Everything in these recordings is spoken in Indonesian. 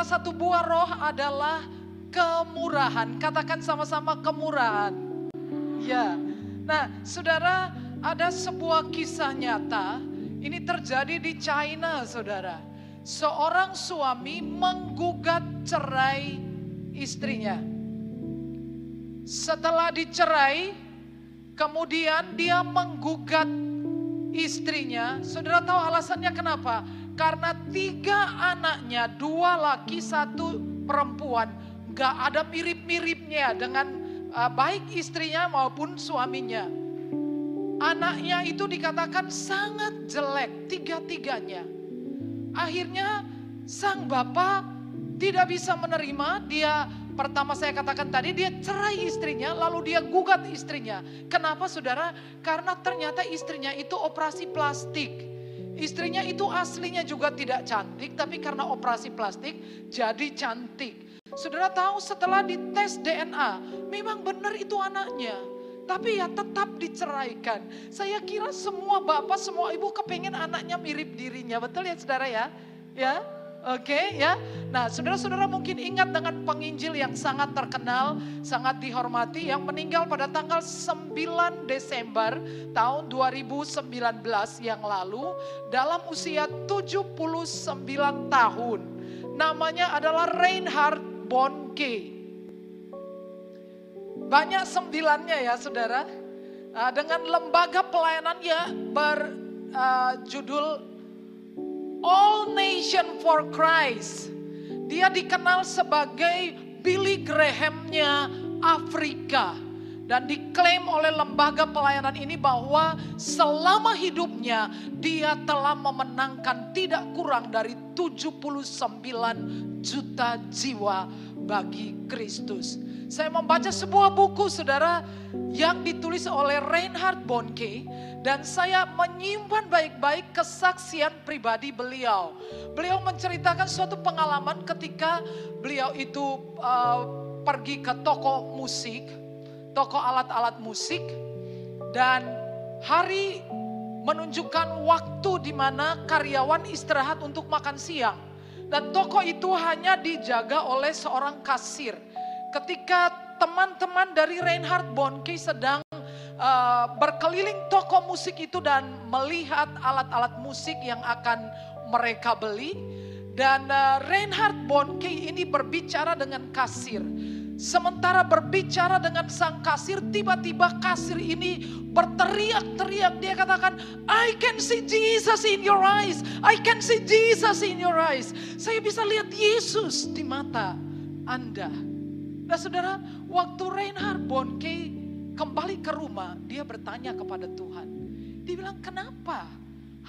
salah satu buah roh adalah kemurahan. Katakan sama-sama kemurahan. Ya. Nah, saudara, ada sebuah kisah nyata. Ini terjadi di China, saudara. Seorang suami menggugat cerai istrinya. Setelah dicerai, kemudian dia menggugat istrinya. Saudara tahu alasannya kenapa? Karena 3 anaknya, 2 laki, 1 perempuan. Gak ada mirip-miripnya dengan baik istrinya maupun suaminya. Anaknya itu dikatakan sangat jelek, 3-tiganya. Akhirnya sang bapak tidak bisa menerima. Dia pertama saya katakan tadi, dia cerai istrinya, lalu dia gugat istrinya. Kenapa saudara? Karena ternyata istrinya itu operasi plastik. Istrinya itu aslinya juga tidak cantik, tapi karena operasi plastik jadi cantik. Saudara tahu setelah dites DNA, memang benar itu anaknya. Tapi ya tetap diceraikan. Saya kira semua bapak, semua ibu kepengen anaknya mirip dirinya. Betul ya saudara ya? Ya, oke ya. Nah saudara-saudara mungkin ingat dengan penginjil yang sangat terkenal, sangat dihormati, yang meninggal pada tanggal 9 Desember tahun 2019 yang lalu dalam usia 79 tahun. Namanya adalah Reinhard Bonnke. Banyak 9-nya ya saudara. Dengan lembaga pelayanannya berjudul All Nation for Christ. Dia dikenal sebagai Billy Graham-nya Afrika. Dan diklaim oleh lembaga pelayanan ini bahwa selama hidupnya dia telah memenangkan tidak kurang dari 79 juta jiwa bagi Kristus. Saya membaca sebuah buku saudara yang ditulis oleh Reinhard Bonnke. Dan saya menyimpan baik-baik kesaksian pribadi beliau. Beliau menceritakan suatu pengalaman ketika beliau itu pergi ke toko musik. Toko alat-alat musik. Dan hari menunjukkan waktu di mana karyawan istirahat untuk makan siang. Dan toko itu hanya dijaga oleh seorang kasir. Ketika teman-teman dari Reinhard Bonnke sedang berkeliling toko musik itu dan melihat alat-alat musik yang akan mereka beli. Dan Reinhard Bonnke ini berbicara dengan kasir. Sementara berbicara dengan sang kasir, tiba-tiba kasir ini berteriak-teriak. Dia katakan, I can see Jesus in your eyes. I can see Jesus in your eyes. Saya bisa lihat Yesus di mata Anda. Nah saudara, waktu Reinhard Bonnke kembali ke rumah, dia bertanya kepada Tuhan. Dia bilang, kenapa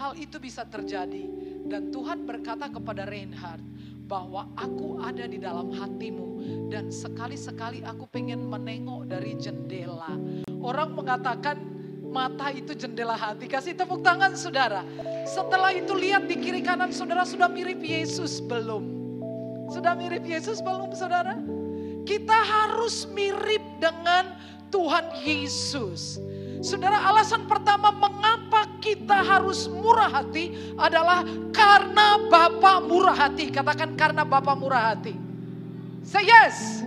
hal itu bisa terjadi? Dan Tuhan berkata kepada Reinhard, bahwa aku ada di dalam hatimu. Dan sekali-sekali aku pengen menengok dari jendela. Orang mengatakan mata itu jendela hati. Kasih tepuk tangan saudara. Setelah itu lihat di kiri kanan saudara, sudah mirip Yesus belum? Sudah mirip Yesus belum saudara? Kita harus mirip dengan Tuhan Yesus. Saudara, alasan pertama mengapa kita harus murah hati adalah karena Bapa murah hati. Katakan karena Bapa murah hati. Say yes.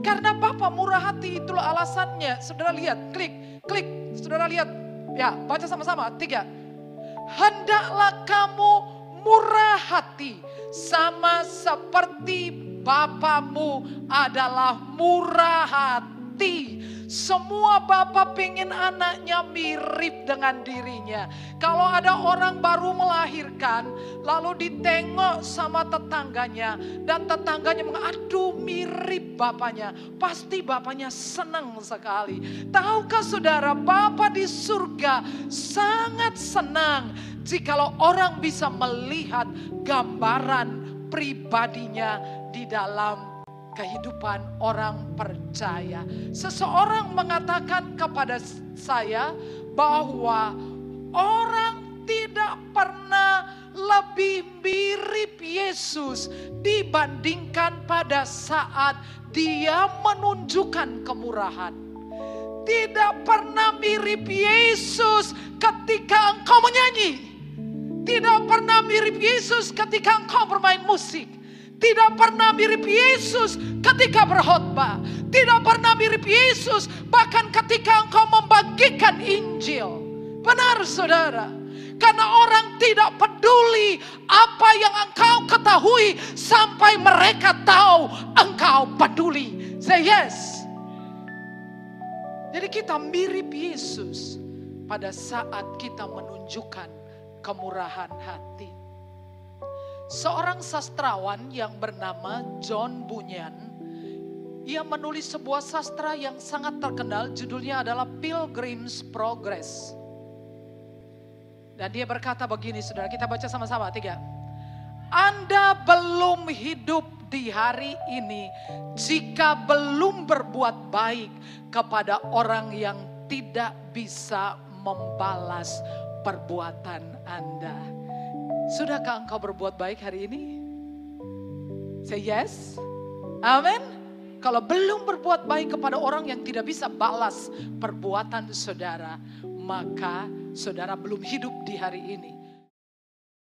Karena Bapa murah hati, itulah alasannya. Saudara lihat, klik. Saudara lihat. Ya, baca sama-sama. 3. Hendaklah kamu murah hati sama seperti Bapamu adalah murah hati. Semua bapak pengen anaknya mirip dengan dirinya. Kalau ada orang baru melahirkan, lalu ditengok sama tetangganya. Dan tetangganya mengatakan, aduh mirip bapaknya. Pasti bapaknya senang sekali. Tahukah saudara, Bapa di surga sangat senang jikalau orang bisa melihat gambaran pribadinya di dalam kehidupan orang percaya. Seseorang mengatakan kepada saya bahwa orang tidak pernah lebih mirip Yesus dibandingkan pada saat dia menunjukkan kemurahan. Tidak pernah mirip Yesus ketika engkau menyanyi. Tidak pernah mirip Yesus ketika engkau bermain musik. Tidak pernah mirip Yesus ketika berkhotbah. Tidak pernah mirip Yesus bahkan ketika engkau membagikan Injil. Benar saudara. Karena orang tidak peduli apa yang engkau ketahui sampai mereka tahu engkau peduli. Say yes. Jadi kita mirip Yesus pada saat kita menunjukkan kemurahan hati. Seorang sastrawan yang bernama John Bunyan, ia menulis sebuah sastra yang sangat terkenal, judulnya adalah Pilgrim's Progress. Dan dia berkata begini saudara, kita baca sama-sama 3. Anda belum hidup di hari ini jika belum berbuat baik kepada orang yang tidak bisa membalas perbuatan Anda. Sudahkah engkau berbuat baik hari ini? Say yes. Amin. Kalau belum berbuat baik kepada orang yang tidak bisa balas perbuatan saudara, maka saudara belum hidup di hari ini.